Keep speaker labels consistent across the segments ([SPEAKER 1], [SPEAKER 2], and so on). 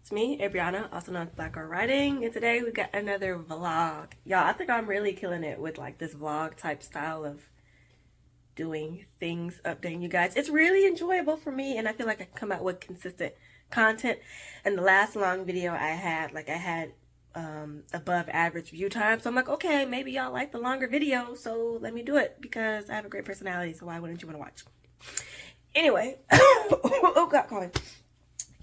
[SPEAKER 1] It's me, Abriana, also known as Black Girl Writing, and today we got another vlog. Y'all, I think I'm really killing it with like this vlog type style of doing things, updating you guys. It's really enjoyable for me, and I feel like I come out with consistent content. And the last long video I had above average view time, so I'm like, okay, maybe y'all like the longer video, so let me do it because I have a great personality, so why wouldn't you want to watch? Anyway, oh God, calling.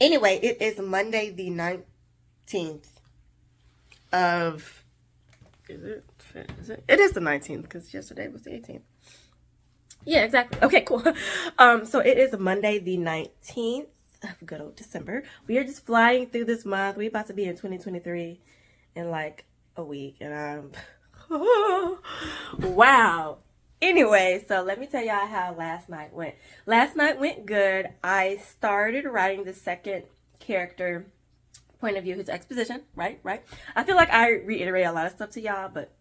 [SPEAKER 1] Anyway, it is Monday the 19th of, is it? It is the 19th because yesterday was the 18th. Yeah, exactly. Okay, cool. So it is Monday the 19th of good old December. We are just flying through this month. We about to be in 2023 in like a week, and I'm wow. Anyway, so let me tell y'all how last night went. Last night went good. I started writing the second character point of view, his exposition, right? I feel like I reiterate a lot of stuff to y'all, but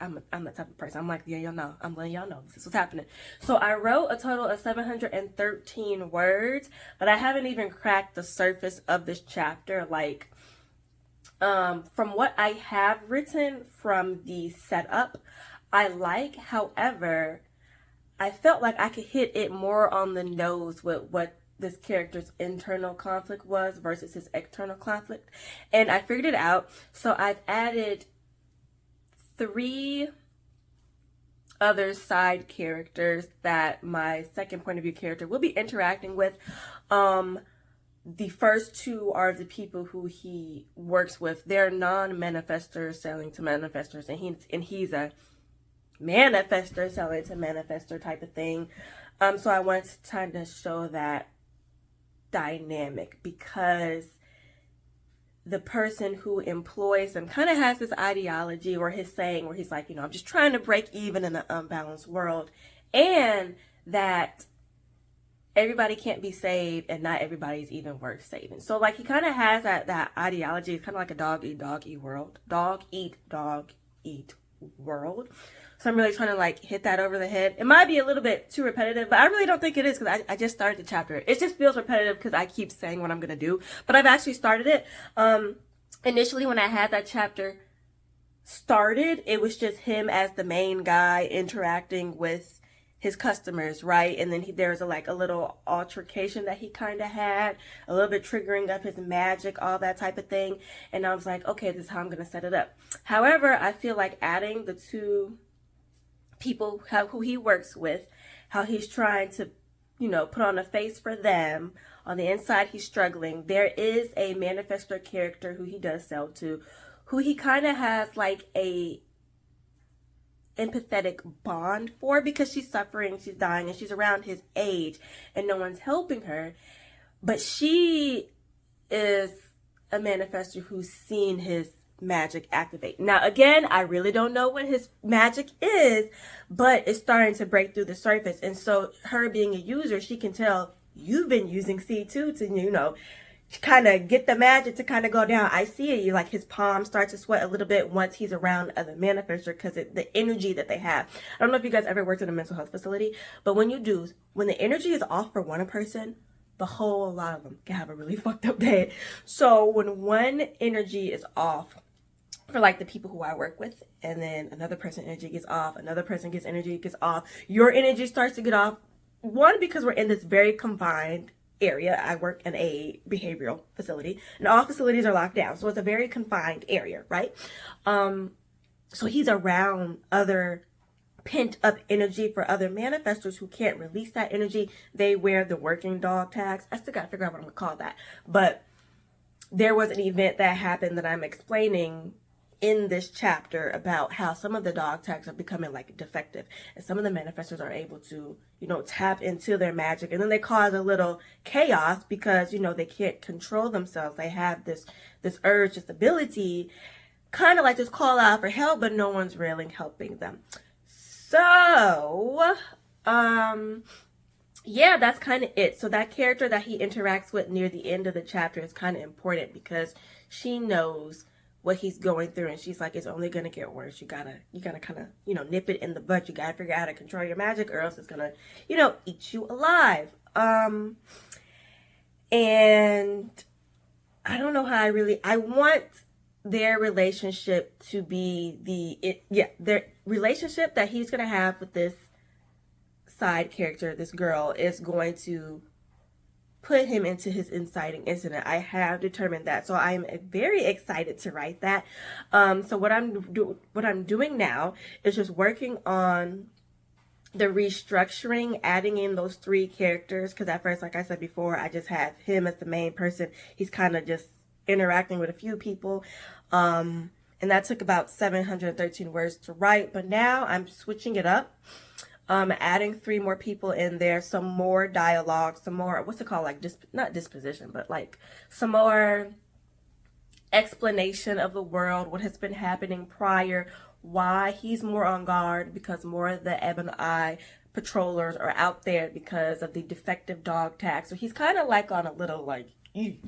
[SPEAKER 1] I'm that type of person. I'm like, yeah, y'all know. I'm letting y'all know this is what's happening. So I wrote a total of 713 words, but I haven't even cracked the surface of this chapter. Like, from what I have written from the setup, I like. However, I felt like I could hit it more on the nose with what this character's internal conflict was versus his external conflict. And I figured it out. So I've added 3 other side characters that my second point of view character will be interacting with. The first 2 are the people who he works with. They're non-manifestors selling to manifestors, and he's a manifestor selling to manifestor type of thing. So I wanted to kind of show that dynamic because the person who employs him kind of has this ideology or his saying where he's like, I'm just trying to break even in an unbalanced world, and that everybody can't be saved and not everybody's even worth saving. So like he kind of has that ideology. It's kind of like a dog eat world. Dog eat world. So I'm really trying to like hit that over the head. It might be a little bit too repetitive, but I really don't think it is because I just started the chapter. It just feels repetitive because I keep saying what I'm going to do, but I've actually started it. Initially when I had that chapter started, it was just him as the main guy interacting with his customers, right? And then there's a little altercation that he kind of had, a little bit triggering of his magic, all that type of thing. And I was like, okay, this is how I'm going to set it up. However, I feel like adding the 2 people who he works with, how he's trying to, put on a face for them. On the inside, he's struggling. There is a manifestor character who he does sell to, who he kind of has like a empathetic bond for because she's suffering, she's dying, and she's around his age and no one's helping her. But she is a manifestor who's seen his magic activate. Now again, I really don't know what his magic is, but it's starting to break through the surface. And so her being a user, she can tell you've been using C2 to kind of get the magic to kind of go down. I see it. Like his palms start to sweat a little bit once he's around other manifestors because the energy that they have. I don't know if you guys ever worked in a mental health facility, but when the energy is off for one person, the whole lot of them can have a really fucked up day. So when one energy is off for like the people who I work with, and then another person energy gets off, another person gets energy gets off, your energy starts to get off. One, because we're in this very confined area. I work in a behavioral facility and all facilities are locked down, so it's a very confined area, right? So he's around other pent up energy for other manifestors who can't release that energy. They wear the working dog tags. I still gotta figure out what I'm gonna call that, but there was an event that happened that I'm explaining in this chapter about how some of the dog tags are becoming like defective, and some of the manifestors are able to, tap into their magic, and then they cause a little chaos because, they can't control themselves. They have this urge, this ability, kind of like just call out for help, but no one's really helping them. So, yeah, that's kind of it. So that character that he interacts with near the end of the chapter is kind of important because she knows what he's going through, and she's like, it's only gonna get worse. You gotta kind of nip it in the bud. You gotta figure out how to control your magic, or else it's gonna eat you alive. And I don't know know how I want their relationship to be their relationship that he's gonna have with this side character, this girl, is going to put him into his inciting incident. I have determined that, so I'm very excited to write that. So what I'm doing now is just working on the restructuring, adding in those 3 characters, because at first, like I said before, I just have him as the main person. He's kind of just interacting with a few people, and that took about 713 words to write, but now I'm switching it up, adding 3 more people in there, some more dialogue, some more, what's it called, like, not disposition, but like some more explanation of the world, what has been happening prior, why he's more on guard, because more of the Ebon Eye patrollers are out there because of the defective dog tag. So he's kind of like on a little like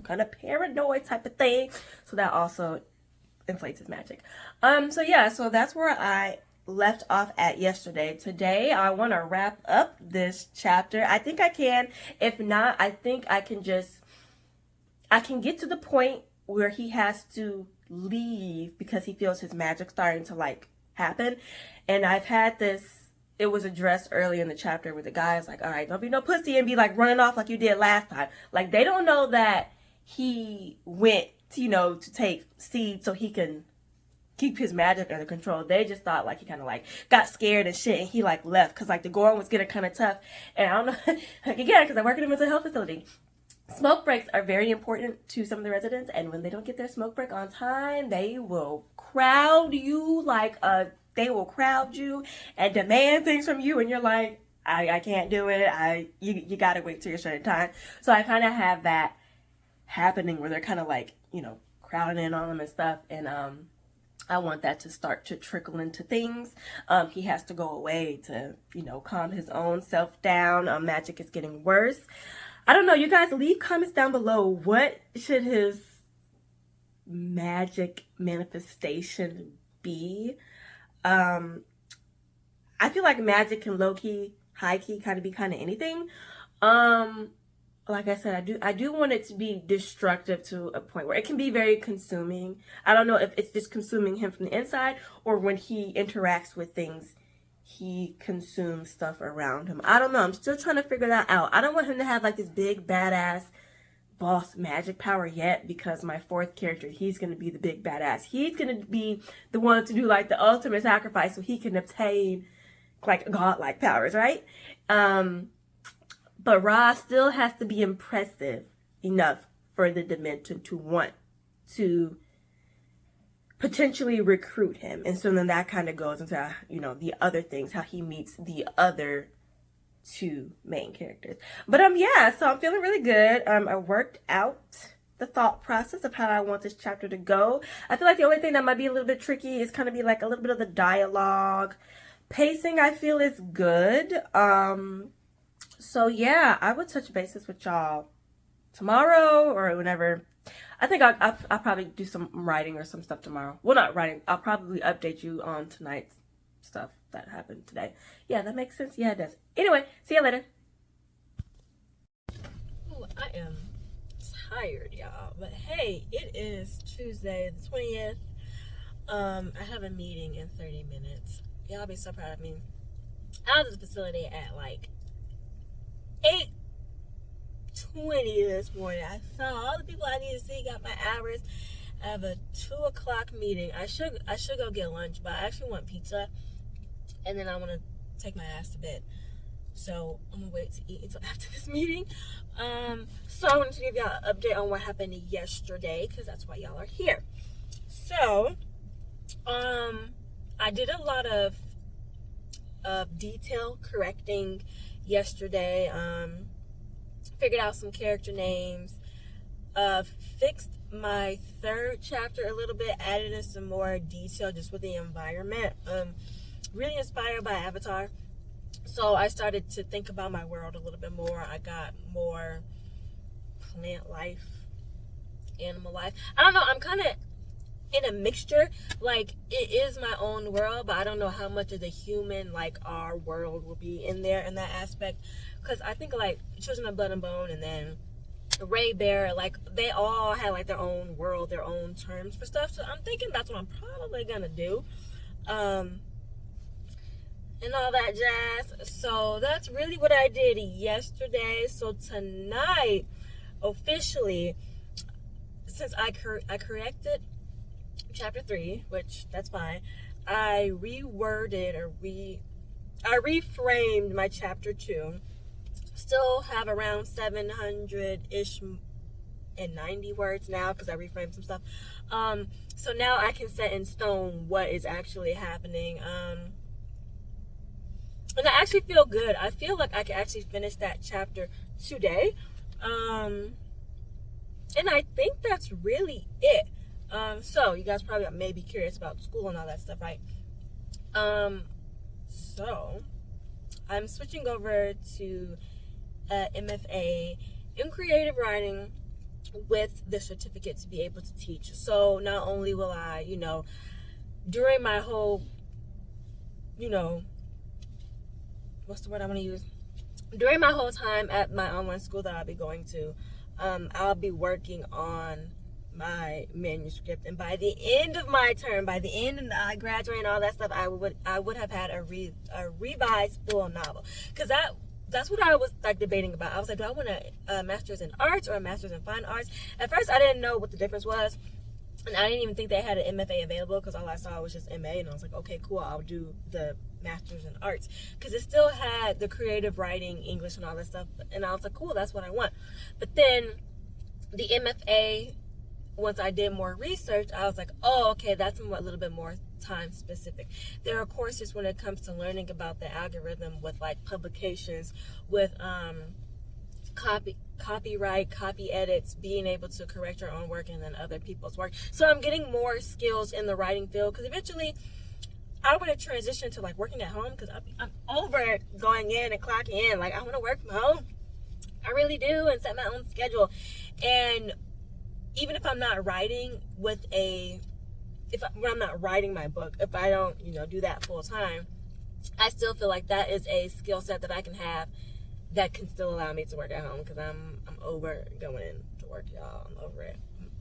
[SPEAKER 1] kind of paranoid type of thing. So that also inflates his magic. So yeah, so that's where I left off at yesterday. Today I want to wrap up this chapter. I think I can. If not, I think I can get to the point where he has to leave because he feels his magic starting to like happen. And I've had this, it was addressed early in the chapter where the guy is like, all right, don't be no pussy and be like running off like you did last time. Like, they don't know that he went to, to take seed so he can keep his magic under control. They just thought like he kind of like got scared and shit, and he like left because like the going was getting kind of tough. And I don't know, like, again, because I work in a mental health facility, smoke breaks are very important to some of the residents, and when they don't get their smoke break on time, they will crowd you like they will crowd you and demand things from you, and you're like, I can't do it. You gotta wait till your certain time. So I kind of have that happening where they're kind of like, crowding in on them and stuff, and I want that to start to trickle into things. He has to go away to, calm his own self down. Magic is getting worse. I don't know. You guys, leave comments down below. What should his magic manifestation be? I feel like magic can low-key, high-key kind of be kind of anything. Like I said, I do want it to be destructive to a point where it can be very consuming. I don't know if it's just consuming him from the inside, or when he interacts with things, he consumes stuff around him. I don't know. I'm still trying to figure that out. I don't want him to have like this big badass boss magic power yet, because my 4th character, he's going to be the big badass. He's going to be the one to do like the ultimate sacrifice so he can obtain like godlike powers, right? But Ra still has to be impressive enough for the Dimension to want to potentially recruit him. And so then that kind of goes into, the other things, how he meets the other 2 main characters. But yeah, so I'm feeling really good. I worked out the thought process of how I want this chapter to go. I feel like the only thing that might be a little bit tricky is kind of be like a little bit of the dialogue. Pacing, I feel, is good. So yeah, I would touch bases with y'all tomorrow or whenever. I think I'll probably do some writing or some stuff tomorrow. Well, not writing. I'll probably update you on tonight's stuff that happened today. Yeah, that makes sense. Yeah, it does. Anyway, see you later. Ooh, I am tired, y'all. But hey, it is Tuesday the 20th. I have a meeting in 30 minutes. Y'all be so proud of me. I was at the facility at like 8:20 this morning. I saw all the people I need to see, got my hours. I have a 2 o'clock meeting. I should go get lunch, but I actually want pizza, and then I want to take my ass to bed. So I'm gonna wait to eat until after this meeting. So I wanted to give y'all an update on what happened yesterday, because that's why y'all are here. So I did a lot of detail correcting yesterday. Figured out some character names, fixed my 3rd chapter a little bit, added in some more detail just with the environment. Really inspired by Avatar, so I started to think about my world a little bit more. I got more plant life, animal life. I don't know, I'm kind of in a mixture. Like, it is my own world, but I don't know how much of the human, like our world, will be in there in that aspect, because I think like Children of Blood and Bone, and then Ray Bear, like they all had like their own world, their own terms for stuff. So I'm thinking that's what I'm probably gonna do. And all that jazz. So that's really what I did yesterday. So tonight, officially, since I corrected chapter 3, which that's fine, I reworded I reframed my chapter 2. Still have around 700-ish and 90 words now because I reframed some stuff. So now I can set in stone what is actually happening. And I actually feel good. I feel like I can actually finish that chapter today. And I think that's really it. So you guys probably may be curious about school and all that stuff, right? So I'm switching over to MFA in creative writing with the certificate to be able to teach. So not only will I, during my whole, what's the word I want to use? During my whole time at my online school that I'll be going to, I'll be working on my manuscript, and by the end of my term, by the end of I graduate and all that stuff, I would have had a revised full novel, because that's what I was like debating about. I was like, do I want a master's in arts or a master's in fine arts? At first, I didn't know what the difference was. And I didn't even think they had an MFA available because all I saw was just MA. And I was like, okay, cool, I'll do the master's in arts. Because it still had the creative writing, English, and all that stuff. And I was like, cool, that's what I want. But then the MFA, once I did more research, I was like, oh, okay, that's a little bit more time specific. There are courses when it comes to learning about the algorithm with like publications, with copyright, copy edits, being able to correct your own work and then other people's work. So I'm getting more skills in the writing field, because eventually I want to transition to like working at home, because I'm over going in and clocking in. Like, I want to work from home. I really do, and set my own schedule. And even if I'm not writing when I'm not writing my book, if I don't, do that full time, I still feel like that is a skill set that I can have that can still allow me to work at home, because I'm over going to work, y'all. I'm over it.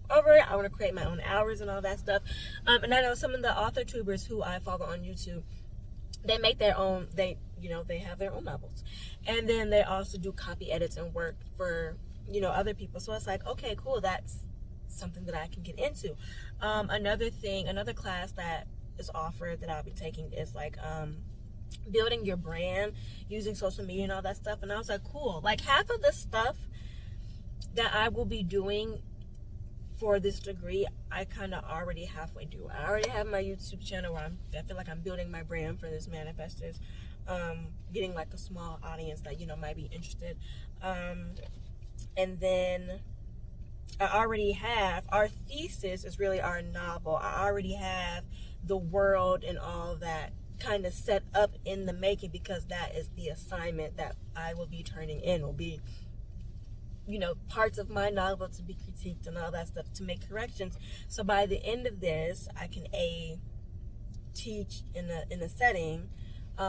[SPEAKER 1] I want to create my own hours and all that stuff. And I know some of the author tubers who I follow on YouTube, they make their own, they have their own novels. And then they also do copy edits and work for, other people. So it's like, okay, cool, that's something that I can get into. Another class that is offered that I'll be taking is like building your brand using social media and all that stuff. And I was like, cool, like half of the stuff that I will be doing for this degree, I kind of already halfway do. I already have my YouTube channel where I feel like I'm building my brand for this Manifestors, getting like a small audience that might be interested, and then I already have, our thesis is really our novel. I already have the world and all that kind of set up in the making, because that is the assignment that I will be turning in, will be parts of my novel to be critiqued and all that stuff, to make corrections. So by the end of this, I can teach in a setting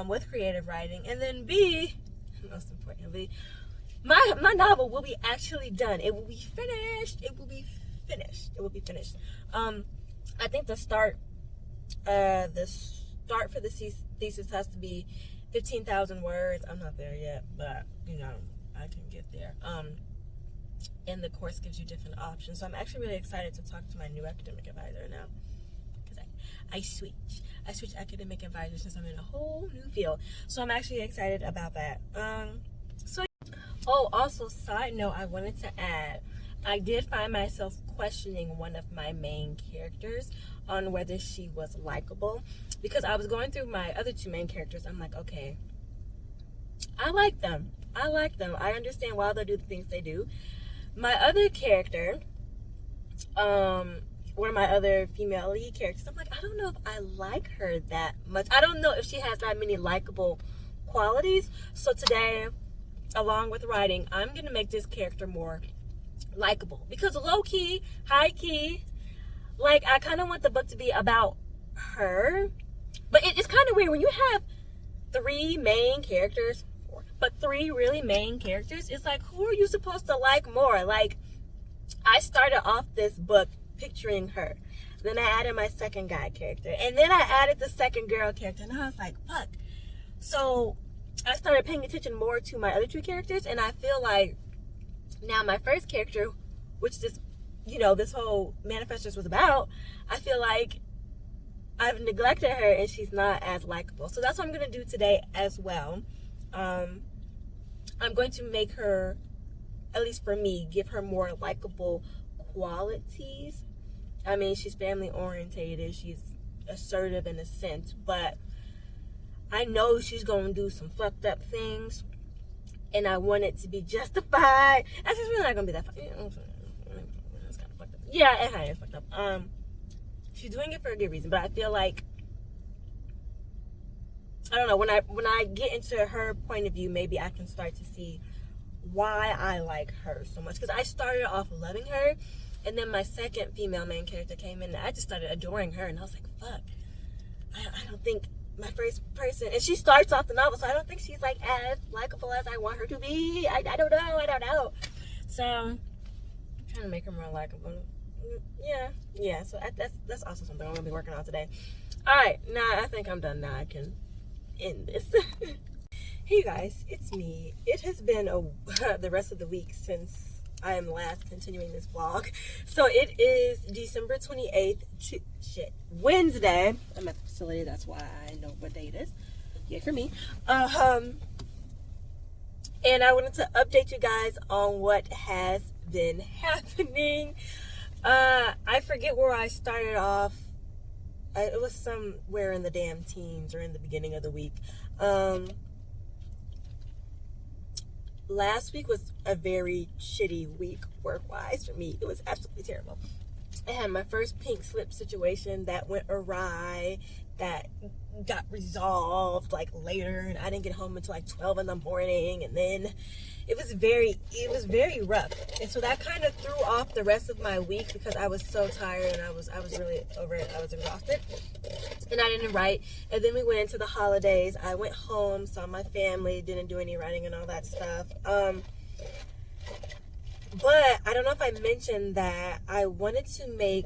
[SPEAKER 1] with creative writing, and then B, most importantly, my novel will be actually done. It will be finished. I think the start for the thesis has to be 15,000 words. I'm not there yet, but I can get there. And the course gives you different options. So I'm actually really excited to talk to my new academic advisor now, because I switch academic advisors since I'm in a whole new field. So I'm actually excited about that. Also, side note, I wanted to add, I did find myself questioning one of my main characters on whether she was likable, because I was going through my other two main characters. I'm like, okay, I like them. I understand why they do the things they do. My other character, one of my other female lead characters, I'm like, I don't know if I like her that much. I don't know if she has that many likable qualities. So today, along with writing, I'm going to make this character more likable, because low-key, high-key, like, I kind of want the book to be about her, but it's kind of weird when you have 3 main characters, 4, but 3 really main characters, it's like, who are you supposed to like more? Like, I started off this book picturing her. Then I added my second guy character. And then I added the second girl character. And I was like, fuck. So I started paying attention more to my other 2 characters. And I feel like now my first character, which this, you know, this whole manifestors was about, I feel like I've neglected her and she's not as likable. So that's what I'm going to do today as well. I'm going to make her, at least for me, give her more likable qualities. I mean, she's family orientated, she's assertive in a sense, but I know she's gonna do some fucked up things, and I want it to be justified. That's just really not gonna be that fucked up. It's kind of fucked up. Yeah, it kind of fucked up. She's doing it for a good reason, but I feel like, I don't know, when I get into her point of view, maybe I can start to see why I like her so much. Because I started off loving her, and then my second female main character came in, and I just started adoring her, and I was like, fuck, I don't think my first person, and she starts off the novel, so I don't think she's like as likable as I want her to be. I don't know. So I'm trying to make her more likable. Yeah. So that's also something I'm gonna be working on today. All right, now I think I'm done. Now I can end this. Hey you guys, it's me. It has been the rest of the week since I am last continuing this vlog. So it is December 28th, Wednesday. I'm at the facility, that's why I know what day it is. Yay for me. And I wanted to update you guys on what has been happening. I forget where I started off. It was somewhere in the damn teens or in the beginning of the week. Last week was a very shitty week work-wise for me. It was absolutely terrible. I had my first pink slip situation that went awry, that got resolved like later, and I didn't get home until like 12 in the morning, and then it was very rough. And so that kind of threw off the rest of my week because I was so tired and I was really over it. I was exhausted and I didn't write. And then we went into the holidays. I went home, saw my family, didn't do any writing and all that stuff. But I don't know if I mentioned that I wanted to make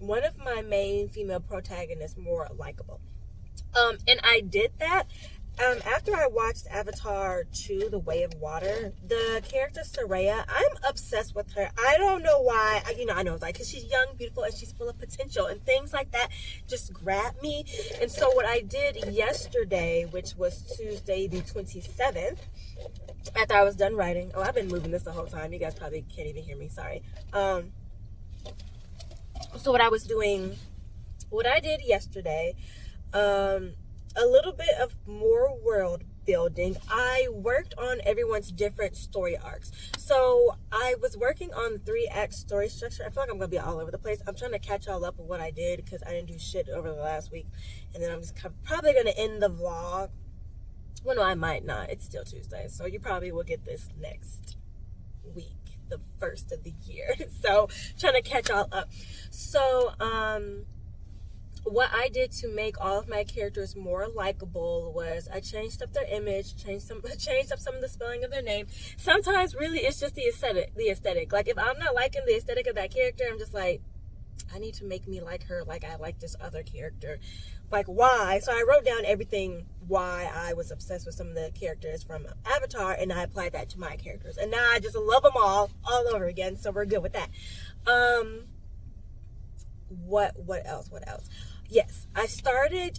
[SPEAKER 1] one of my main female protagonists more likable. And I did that. After I watched Avatar 2, The Way of Water, the character Soraya, I'm obsessed with her. I don't know why. I know, like, because she's young, beautiful, and she's full of potential, and things like that just grab me. And so what I did yesterday, which was Tuesday the 27th, after I was done writing, I've been moving this the whole time. You guys probably can't even hear me, sorry. So what I did yesterday, a little bit of more world building. I worked on everyone's different story arcs. So I was working on the 3-act story structure. I feel like I'm gonna be all over the place. I'm trying to catch all up with what I did because I didn't do shit over the last week, and then I'm just probably gonna end the vlog. Well, no, I might not. It's still Tuesday, so you probably will get this next week, the first of the year. So trying to catch all up. So what I did to make all of my characters more likable was I changed up their image, changed up some of the spelling of their name. Sometimes really it's just the aesthetic. Like if I'm not liking the aesthetic of that character, I'm just like, I need to make me like her like I like this other character. Like why? So I wrote down everything why I was obsessed with some of the characters from Avatar, and I applied that to my characters. And now I just love them all over again, so we're good with that. What else? Yes, I started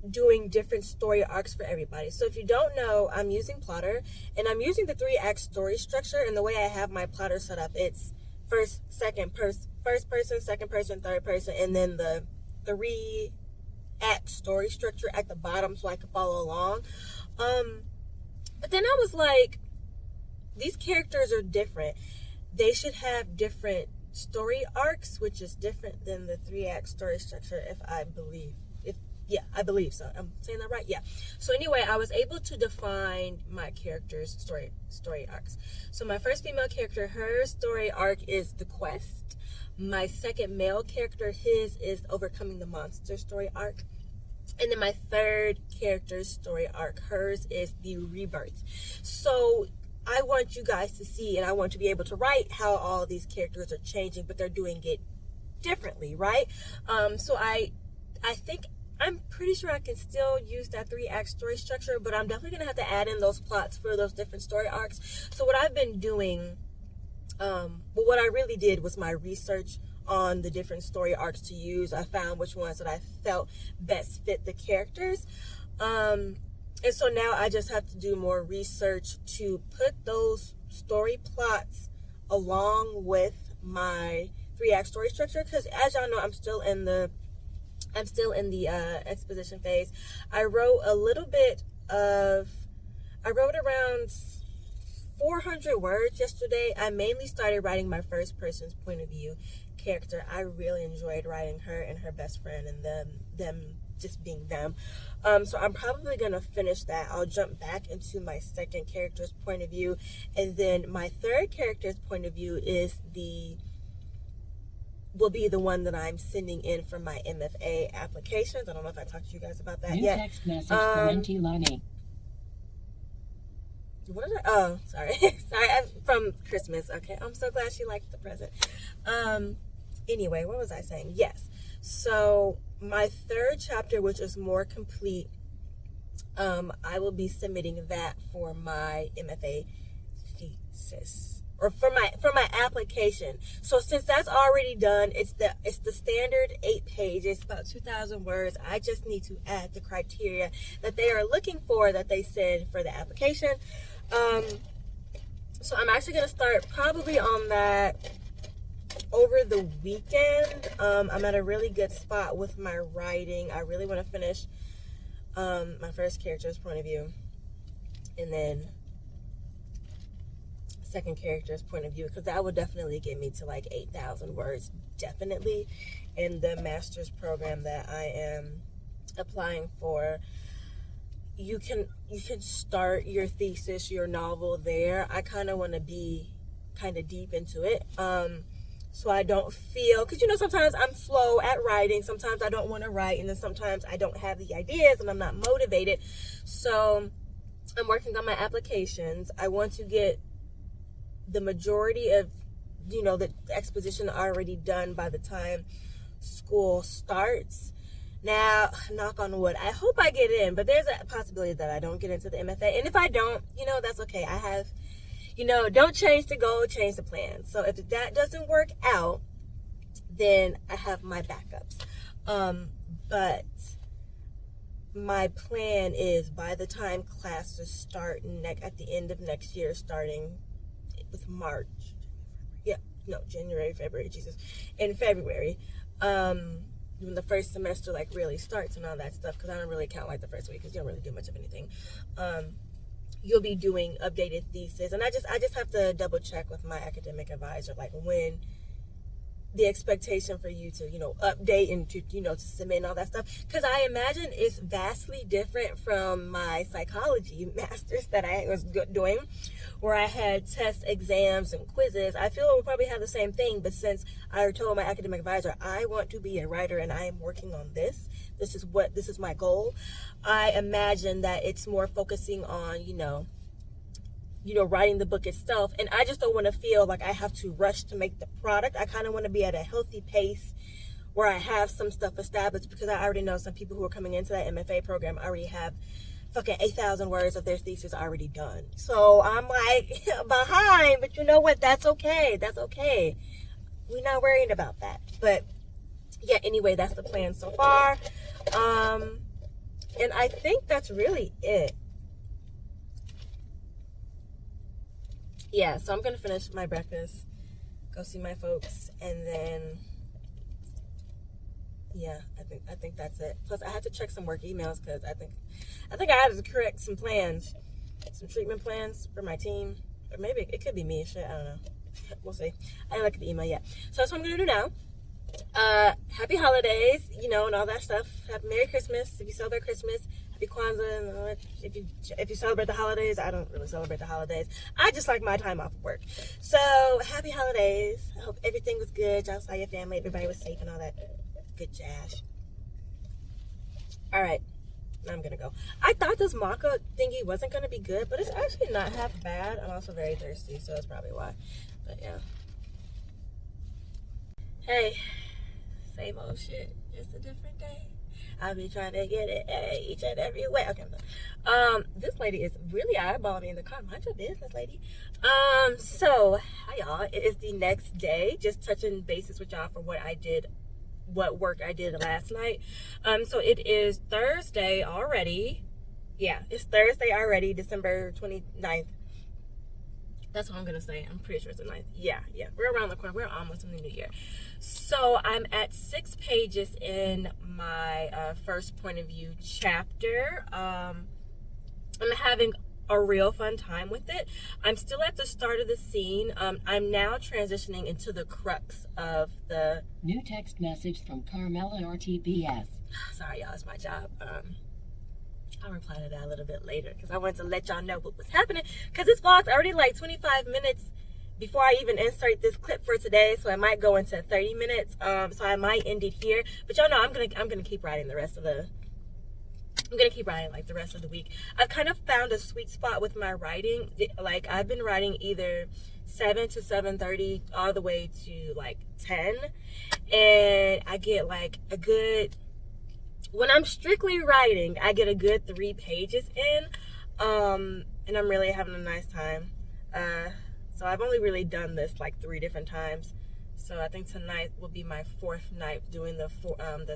[SPEAKER 1] doing different story arcs for everybody. So if you don't know, I'm using Plotter, and I'm using the 3-act story structure. And the way I have my Plotter set up, it's first person, second person, third person, and then the 3-act story structure at the bottom so I can follow along. But then I was like, these characters are different. They should have different story arcs, which is different than the 3-act story structure, I believe so. I'm saying that right? Yeah. So anyway, I was able to define my character's story arcs. So my first female character, her story arc is the quest. My second male character, his is overcoming the monster story arc. And then my third character's story arc, hers is the rebirth. So I want you guys to see, and I want to be able to write how all these characters are changing, but they're doing it differently, right? So I think I'm pretty sure I can still use that 3-act story structure, but I'm definitely gonna have to add in those plots for those different story arcs. So what I've been doing, what I really did was my research on the different story arcs to use. I found which ones that I felt best fit the characters. And so now I just have to do more research to put those story plots along with my 3-act story structure, because as y'all know, I'm still in the exposition phase. I wrote around 400 words yesterday. I mainly started writing my first person's point of view character. I really enjoyed writing her and her best friend and them just being them. So I'm probably gonna finish that. I'll jump back into my second character's point of view, and then my third character's point of view will be the one that I'm sending in for my MFA applications. I don't know if I talked to you guys about that
[SPEAKER 2] New
[SPEAKER 1] yet.
[SPEAKER 2] Text message from NT Learning.
[SPEAKER 1] What did oh, sorry. Sorry, I'm from Christmas. Okay, I'm so glad she liked the present. Anyway, what was I saying? Yes. So my third chapter, which is more complete, I will be submitting that for my MFA thesis, or for my application. So since that's already done, it's the standard 8 pages, about 2,000 words. I just need to add the criteria that they are looking for that they said for the application. So I'm actually gonna start probably on that over the weekend. I'm at a really good spot with my writing. I really want to finish my first character's point of view, and then second character's point of view, because that would definitely get me to like 8,000 words, definitely. In the master's program that I am applying for, you can start your thesis, your novel there. I kind of want to be kind of deep into it, so I don't feel, because sometimes I'm slow at writing, sometimes I don't want to write, and then sometimes I don't have the ideas and I'm not motivated. So I'm working on my applications. I want to get the majority of the exposition already done by the time school starts. Now, knock on wood, I hope I get in, but there's a possibility that I don't get into the MFA. And if I don't, that's okay. I have, don't change the goal, change the plan. So if that doesn't work out, then I have my backups. But my plan is, by the time classes start at the end of next year, starting with January, February, in February, when the first semester really starts and all that stuff, because I don't really count the first week, because you don't really do much of anything. You'll be doing updated thesis, and I just have to double check with my academic advisor when the expectation for you to update and to submit and all that stuff, because I imagine it's vastly different from my psychology master's that I was doing, where I had tests, exams, and quizzes. I feel we'll probably have the same thing, but since I told my academic advisor I want to be a writer and I am working on this is my goal, I imagine that it's more focusing on writing the book itself. And I just don't want to feel like I have to rush to make the product. I kind of want to be at a healthy pace where I have some stuff established, because I already know some people who are coming into that MFA program already have fucking 8,000 words of their thesis already done. So I'm behind, but you know what? That's okay. That's okay. We're not worried about that. But yeah, anyway, that's the plan so far. And I think that's really it. Yeah, so I'm gonna finish my breakfast, go see my folks, and then I think that's it. Plus, I had to check some work emails, because I think I had to correct some treatment plans for my team, or maybe it could be me. Shit, I don't know. We'll see. I didn't look at the email yet. So that's what I'm gonna do now. Happy holidays, and all that stuff. Happy Merry Christmas if you celebrate Christmas. Happy Kwanzaa, and all that. If you celebrate the holidays. I don't really celebrate the holidays. I just like my time off of work. So happy holidays. I hope everything was good. Y'all saw your family, everybody was safe, and all that good jazz. All right, I'm gonna go. I thought this maca thingy wasn't gonna be good, but it's actually not half bad. I'm also very thirsty, so that's probably why. But yeah. Hey, same old shit, just a different day. I'll be trying to get it each and every way. Okay, this lady is really eyeballing me in the car. Mind your business, lady. So hi y'all. It is the next day. Just touching bases with y'all for what work I did last night. So it is Thursday already. Yeah, it's Thursday already, December 29th. That's what I'm gonna say. I'm pretty sure it's the 9th. Yeah. We're around the corner. We're almost in the new year. So I'm at 6 pages in my first point of view chapter. I'm having a real fun time with it. I'm still at the start of the scene. I'm now transitioning into the crux of the
[SPEAKER 2] New text message from Carmela RTBS.
[SPEAKER 1] Sorry, y'all, it's my job. I'll reply to that a little bit later because I wanted to let y'all know what was happening, because this vlog's already like 25 minutes before I even insert this clip for today, so I might go into 30 minutes. So I might end it here, but y'all know I'm gonna keep writing the rest of the rest of the week. I've kind of found a sweet spot with my writing. Like, I've been writing either 7 to 7:30 all the way to like 10, and I get like a good, when I'm strictly writing, I get a good 3 pages in, and I'm really having a nice time. So I've only really done this like 3 different times. So I think tonight will be my 4th night doing the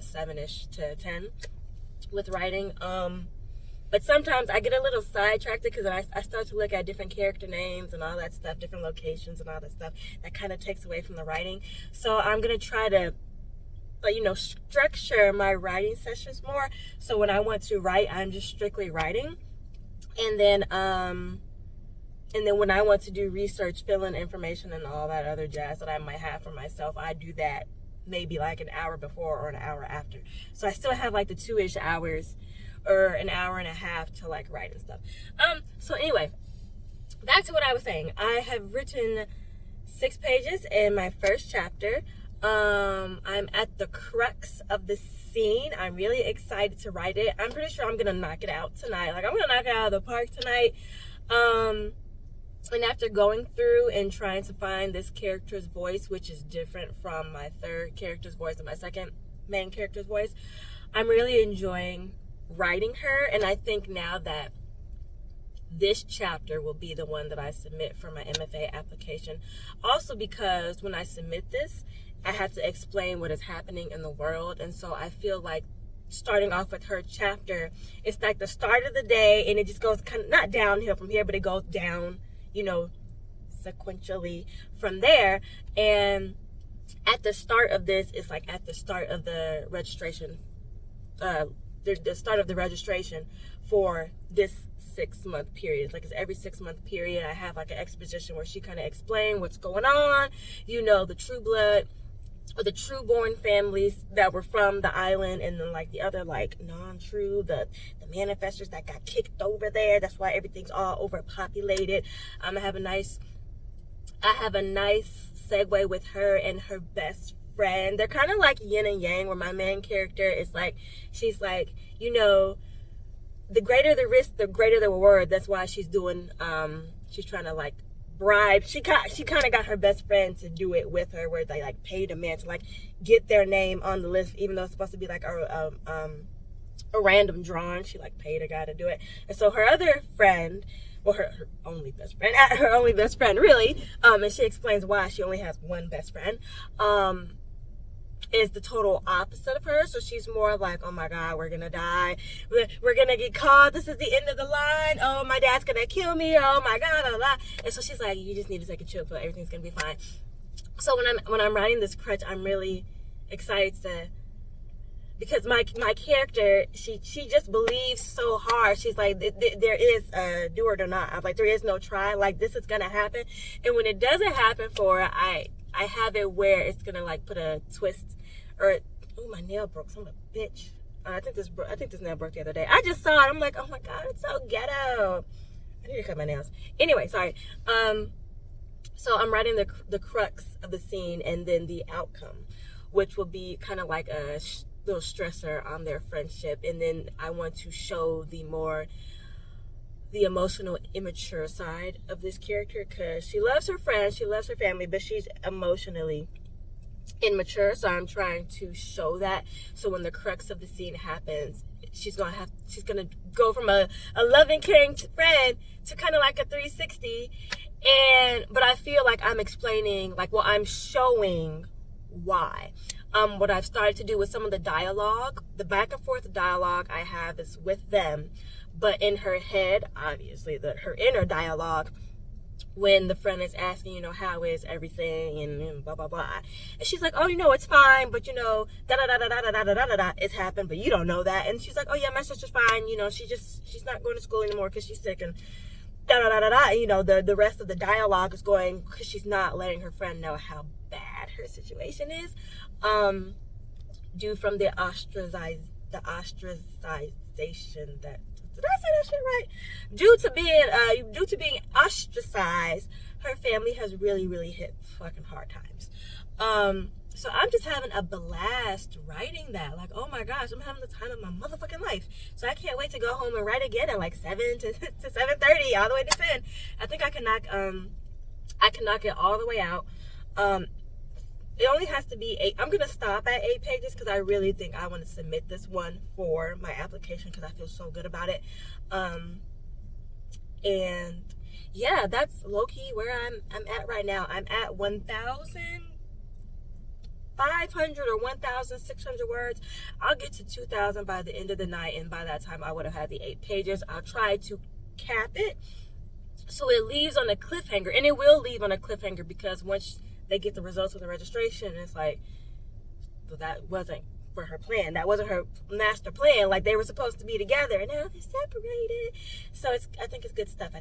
[SPEAKER 1] 7-ish to 10 with writing. But sometimes I get a little sidetracked because I start to look at different character names and all that stuff, different locations and all that stuff. That kind of takes away from the writing. So I'm gonna try to, structure my writing sessions more. So when I want to write, I'm just strictly writing, and then when I want to do research, fill in information, and all that other jazz that I might have for myself, I do that maybe like an hour before or an hour after. So I still have like the 2-ish hours or an hour and a half to like write and stuff. So anyway, back to what I was saying. I have written 6 pages in my first chapter. I'm at the crux of the scene. I'm really excited to write it. I'm pretty sure I'm gonna knock it out tonight. Like, I'm gonna knock it out of the park tonight. And after going through and trying to find this character's voice, which is different from my 3rd character's voice and my 2nd main character's voice, I'm really enjoying writing her. And I think now that this chapter will be the one that I submit for my MFA application. Also because when I submit this, I have to explain what is happening in the world. And so I feel like starting off with her chapter, it's like the start of the day, and it just goes kind of not downhill from here, but it goes down, sequentially from there. And at the start of this, it's like at the start of the registration, the start of the registration for this 6-month period. It's like it's every 6-month period. I have like an exposition where she kind of explains what's going on, the True Blood or the True Born families that were from the island, and then like the other like non-true, the manifestors that got kicked over there. That's why everything's all overpopulated. I have a nice segue with her and her best friend. They're kind of like yin and yang, where my main character is like, she's like, the greater the risk, the greater the reward. That's why she's doing, she's trying to like bribe. She kind of got her best friend to do it with her, where they like paid a man to like get their name on the list, even though it's supposed to be like a random drawing. She like paid a guy to do it. And so her other friend, well, her only best friend, really, and she explains why she only has one best friend, is the total opposite of her. So she's more like, oh my God, we're gonna die. We're gonna get caught. This is the end of the line. Oh, my dad's gonna kill me. Oh my God, blah, blah. And so she's like, you just need to take a chill pill. Everything's gonna be fine. So when I'm writing this crutch, I'm really excited because my character, she just believes so hard. She's like, there is a do or do not. I'm like, there is no try. Like, this is gonna happen. And when it doesn't happen for her, I have it where it's gonna like put a twist. Or, oh, my nail broke. Son of a bitch. I think this nail broke the other day. I just saw it. I'm like, oh my God, it's so ghetto. I need to cut my nails. Anyway, sorry. So I'm writing the crux of the scene, and then the outcome, which will be kind of like a little stressor on their friendship. And then I want to show the emotional, immature side of this character, because she loves her friends, she loves her family, but she's emotionally immature. So I'm trying to show that. So when the crux of the scene happens, she's gonna go from a loving, caring friend to kind of like a 360. But I feel like I'm explaining, like, well, I'm showing why. What I've started to do with some of the dialogue, the back and forth dialogue I have is with them, but in her head, obviously, her inner dialogue, when the friend is asking, you know, how is everything, and blah blah blah, and she's like, oh, you know, it's fine, but you know, da da da da da da da da da, it's happened, but you don't know that. And she's like, oh yeah, my sister's fine, you know, she's not going to school anymore because she's sick, and da da da da da. You know, the rest of the dialogue is going because she's not letting her friend know how bad her situation is, due from the ostracization that. Did I say that shit right? Due to being ostracized, her family has really hit fucking hard times. So I'm just having a blast writing that. Like, oh my gosh, I'm having the time of my motherfucking life. So I can't wait to go home and write again at like 7 to 7:30, all the way to 10. I think I can knock it all the way out. It only has to be 8. I'm going to stop at 8 pages because I really think I want to submit this one for my application because I feel so good about it. And yeah, that's low-key where I'm at right now. I'm at 1,500 or 1,600 words. I'll get to 2,000 by the end of the night, and by that time I would have had the 8 pages. I'll try to cap it so it leaves on a cliffhanger, and it will leave on a cliffhanger because once they get the results of the registration, it's like, well, that wasn't for her plan. That wasn't her master plan. Like, they were supposed to be together, and now they're separated. So I think it's good stuff.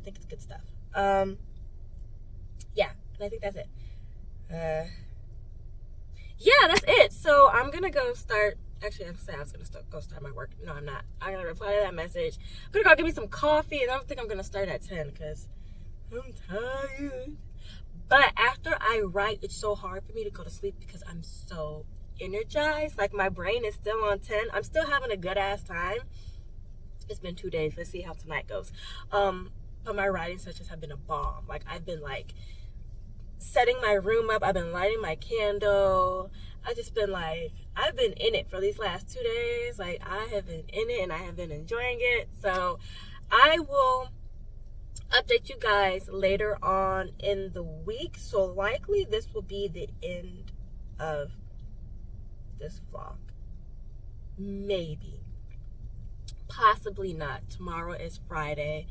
[SPEAKER 1] Yeah, and I think that's it. Yeah, that's it. So I'm gonna go start. Actually, I was gonna go start my work. No, I'm not. I'm gonna reply to that message. I'm gonna go get me some coffee, and I don't think I'm gonna start at 10 because I'm tired. But after I write, it's so hard for me to go to sleep because I'm so energized. Like, my brain is still on 10. I'm still having a good ass time. It's been 2 days. Let's see how tonight goes. But my writing sessions have been a bomb. Like, I've been like setting my room up. I've been lighting my candle. I've been in it for these last 2 days. Like, I have been in it and I have been enjoying it. So I will update you guys later on in the week. So likely this will be the end of this vlog. Maybe. Possibly not. Tomorrow is Friday.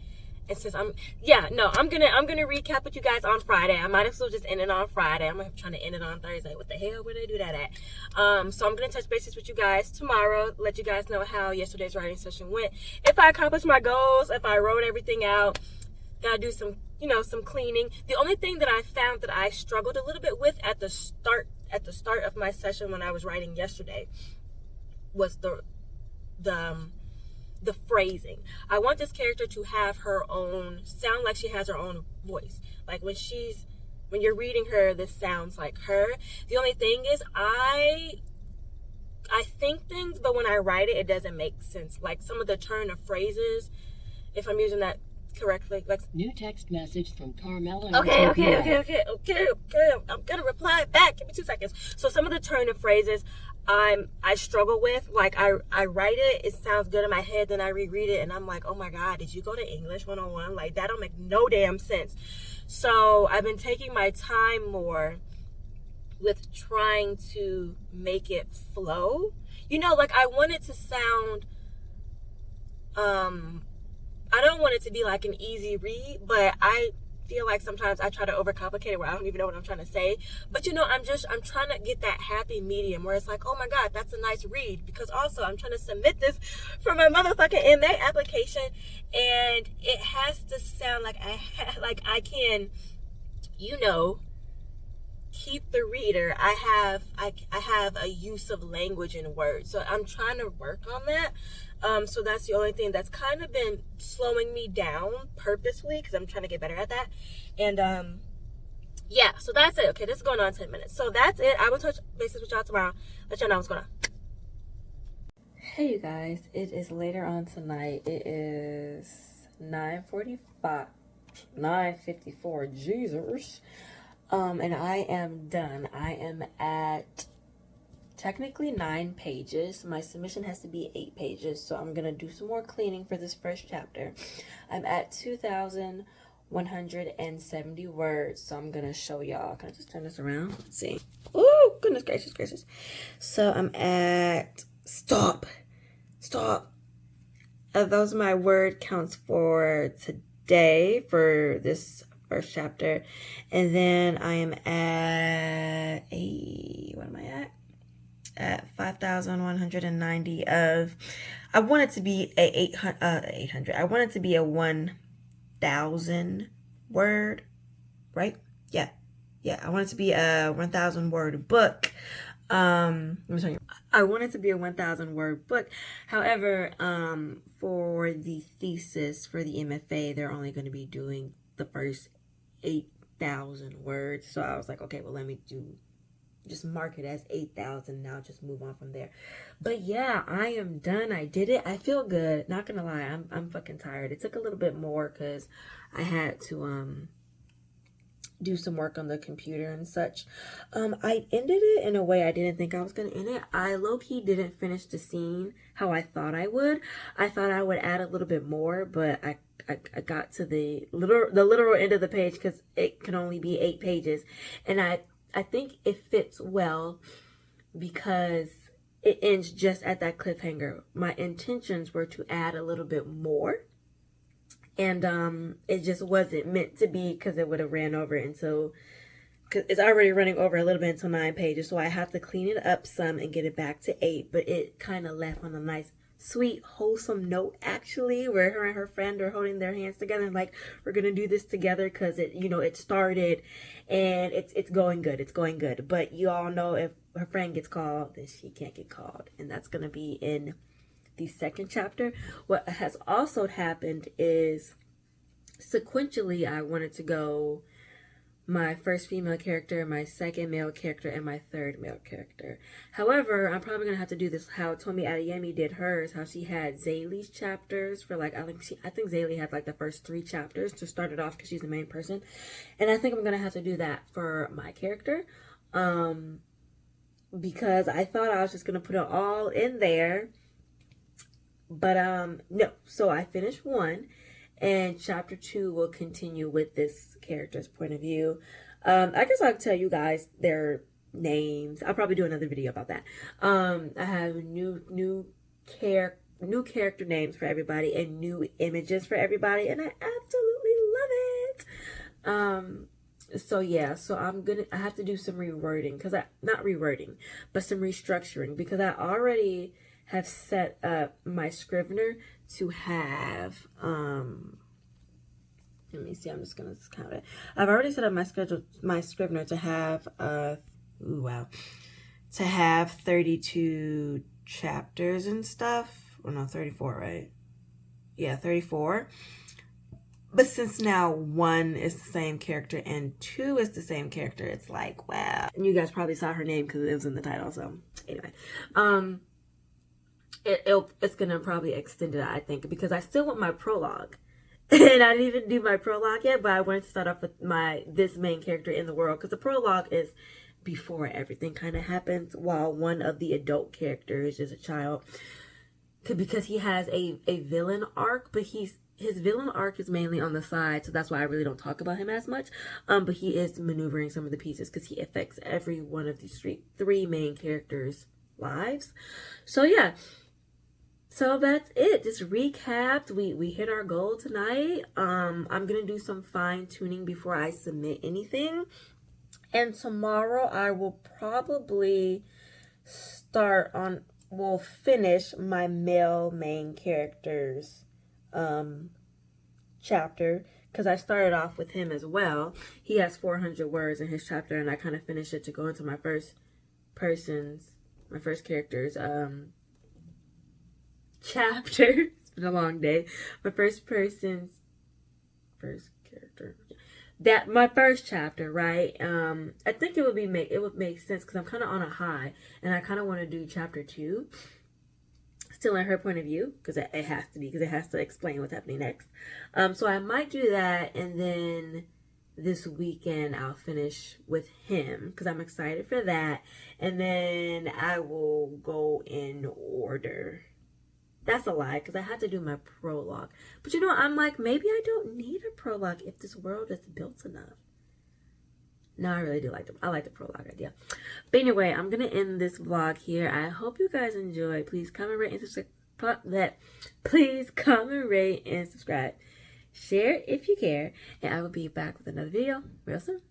[SPEAKER 1] And since I'm gonna recap with you guys on Friday. I might as well just end it on Friday. I'm trying to end it on Thursday. What the hell would I do that at? So I'm gonna touch bases with you guys tomorrow, let you guys know how yesterday's writing session went. If I accomplished my goals, if I wrote everything out. Gotta do some cleaning. The only thing that I found that I struggled a little bit with at the start of my session when I was writing yesterday was the phrasing. I want this character to have sound like she has her own voice. Like when you're reading her, this sounds like her. The only thing is I think things, but when I write it, it doesn't make sense. Like some of the turn of phrases, if I'm using that correctly, like
[SPEAKER 2] new text message from Carmela.
[SPEAKER 1] Okay. I'm gonna reply back. Give me 2 seconds. So some of the turn of phrases I struggle with. Like I write it sounds good in my head, then I reread it and I'm like, oh my god, did you go to English 101? Like, that don't make no damn sense. So I've been taking my time more with trying to make it flow. You know, like I want it to sound I don't want it to be like an easy read, but I feel like sometimes I try to overcomplicate it where I don't even know what I'm trying to say. But you know, I'm trying to get that happy medium where it's like, oh my god, that's a nice read. Because also I'm trying to submit this for my motherfucking MA application, and it has to sound like I can, you know, keep the reader. I have a use of language and words, so I'm trying to work on that. So that's the only thing that's kind of been slowing me down purposely, because I'm trying to get better at that. And yeah, so that's it. Okay, this is going on 10 minutes, so that's it. I will touch bases with y'all tomorrow, let y'all know what's going on. Hey you guys, it is later on tonight. It is 9:45, 9:54, Jesus. And I am done. I am at technically 9 pages. My submission has to be 8 pages, so I'm gonna do some more cleaning for this first chapter. I'm at 2,170 words, so I'm gonna show y'all. Can I just turn this around? Let's see. Oh, goodness gracious, gracious. So I'm at, stop. Those are my word counts for today for this first chapter. And then I am at what am I at 5,190 of, I want it to be a 800. I want it to be a 1,000 word, right? Yeah. I want it to be a 1,000 word book. Let me tell you, I want it to be a 1,000 word book. However, for the thesis for the MFA, they're only going to be doing the first 8,000 words. So I was like, okay, well, let me just mark it as 8,000. Now just move on from there. But yeah, I am done. I did it. I feel good. Not gonna lie, I'm fucking tired. It took a little bit more because I had to do some work on the computer and such. I ended it in a way I didn't think I was gonna end it. I low-key didn't finish the scene how I thought I would. I thought I would add a little bit more, but I got to the literal end of the page because it can only be 8 pages, and I think it fits well because it ends just at that cliffhanger. My intentions were to add a little bit more, and it just wasn't meant to be because it would have ran over until, because it's already running over a little bit until 9 pages. So I have to clean it up some and get it back to 8. But it kind of left on a nice, sweet, wholesome note, actually, where her and her friend are holding their hands together and like, we're gonna do this together because it started and it's going good. It's going good. But you all know if her friend gets called, then she can't get called, and that's gonna be in the second chapter. What has also happened is sequentially I wanted to go my first female character, my second male character, and my third male character. However, I'm probably gonna have to do this how Tomi Adeyemi did hers, how she had Zaylee's chapters for like, I think Zaylee had like the first 3 chapters to start it off because she's the main person. And I think I'm gonna have to do that for my character. Because I thought I was just gonna put it all in there. But no, so I finished 1, and chapter 2 will continue with this character's point of view. I guess I'll tell you guys their names. I'll probably do another video about that. I have new character names for everybody and new images for everybody, and I absolutely love it. So yeah, so I have to do some rewording, not rewording, but some restructuring, because I already have set up my Scrivener to have, let me see, I'm just gonna count it. I've already set up my Scrivener to have, to have 32 chapters and stuff. Well, no, 34, right? Yeah, 34. But since now 1 is the same character and 2 is the same character, it's like, wow. And you guys probably saw her name because it was in the title, so anyway. It's gonna probably extend it, I think, because I still want my prologue. And I didn't even do my prologue yet, but I wanted to start off with this main character in the world, because the prologue is before everything kind of happens, while one of the adult characters is a child, because he has a villain arc, but his villain arc is mainly on the side, so that's why I really don't talk about him as much. But he is maneuvering some of the pieces because he affects every one of these 3 main characters' lives. So yeah. So that's it. Just recapped. We hit our goal tonight. I'm gonna do some fine tuning before I submit anything. And tomorrow I will probably finish my male main characters chapter, because I started off with him as well. He has 400 words in his chapter, and I kind of finished it to go into my first character's chapter. It's been a long day. My first character, my first chapter, right? I think it would make sense because I'm kind of on a high, and I kind of want to do chapter 2.
[SPEAKER 3] still in her point of view, because it has to be, because it has to explain what's happening next. So I might do that, and then this weekend I'll finish with him, because I'm excited for that, and then I will go in order. That's a lie, because I had to do my prologue. But you know, I'm like, maybe I don't need a prologue if this world is built enough. No, I really do like I like the prologue idea. But anyway, I'm going to end this vlog here. I hope you guys enjoy. Please comment, rate, and subscribe. Please comment, rate, and subscribe. Share if you care. And I will be back with another video real soon.